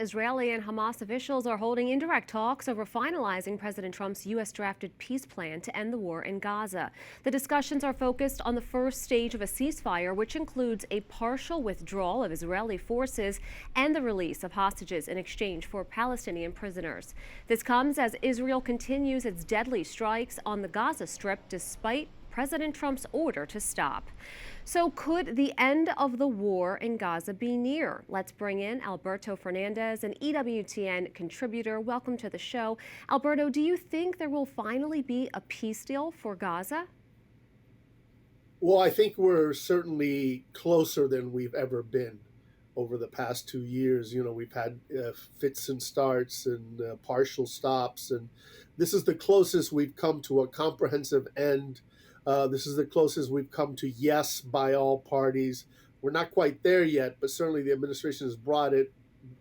Israeli and Hamas officials are holding indirect talks over finalizing President Trump's U.S.-drafted peace plan to end the war in Gaza. The discussions are focused on the first stage of a ceasefire, which includes a partial withdrawal of Israeli forces and the release of hostages in exchange for Palestinian prisoners. This comes as Israel continues its deadly strikes on the Gaza Strip despite President Trump's order to stop. So could the end of the war in Gaza be near? Let's bring in Alberto Fernández, an EWTN contributor. Welcome to the show. Alberto, do you think there will finally be a peace deal for Gaza? Well, I think we're certainly closer than we've ever been over the past 2 years. You know, we've had fits and starts and partial stops, and this is the closest we've come to a comprehensive end. This is the closest we've come to yes by all parties. We're not quite there yet, but certainly the administration has brought it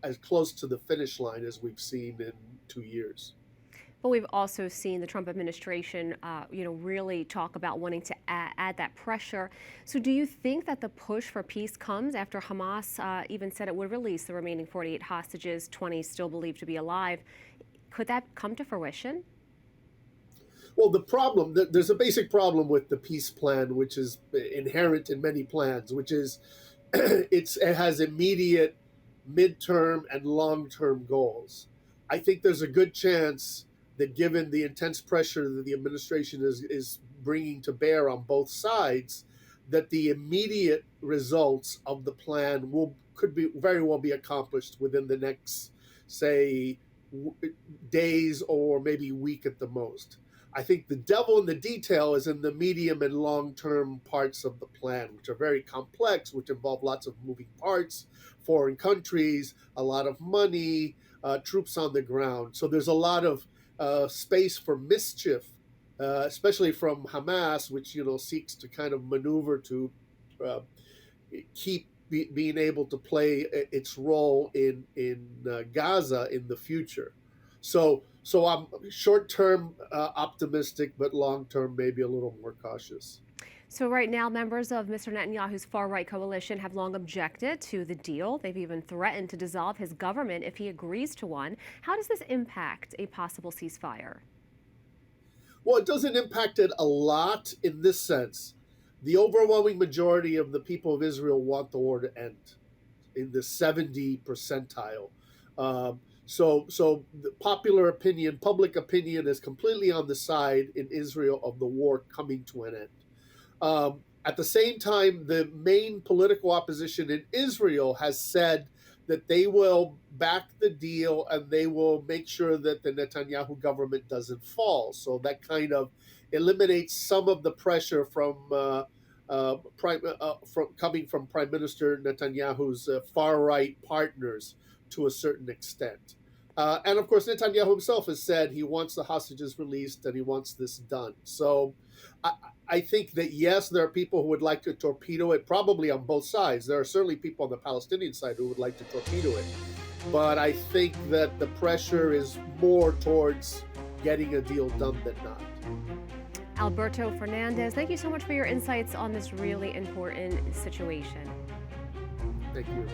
as close to the finish line as we've seen in 2 years. But we've also seen the Trump administration, really talk about wanting to add that pressure. So do you think that the push for peace comes after Hamas even said it would release the remaining 48 hostages, 20 still believed to be alive? Could that come to fruition? Well, there's a basic problem with the peace plan, which is inherent in many plans, which is it has immediate, midterm, and long-term goals. I think there's a good chance that given the intense pressure that the administration is bringing to bear on both sides, that the immediate results of the plan could very well be accomplished within the next, say, days or maybe week at the most. I think the devil in the detail is in the medium and long-term parts of the plan, which are very complex, which involve lots of moving parts, foreign countries, a lot of money, troops on the ground. So there's a lot of space for mischief, especially from Hamas, which seeks to kind of maneuver to keep being able to play its role in Gaza in the future. So I'm short-term optimistic, but long-term maybe a little more cautious. So right now, members of Mr. Netanyahu's far-right coalition have long objected to the deal. They've even threatened to dissolve his government if he agrees to one. How does this impact a possible ceasefire? Well, it doesn't impact it a lot in this sense. The overwhelming majority of the people of Israel want the war to end in the 70 percentile. So the popular opinion, public opinion is completely on the side in Israel of the war coming to an end. At the same time, the main political opposition in Israel has said that they will back the deal and they will make sure that the Netanyahu government doesn't fall. So that kind of eliminates some of the pressure from coming from Prime Minister Netanyahu's far-right partners to a certain extent. And of course, Netanyahu himself has said he wants the hostages released and he wants this done. So I think that, yes, there are people who would like to torpedo it, probably on both sides. There are certainly people on the Palestinian side who would like to torpedo it. But I think that the pressure is more towards getting a deal done than not. Alberto Fernández, thank you so much for your insights on this really important situation. Thank you.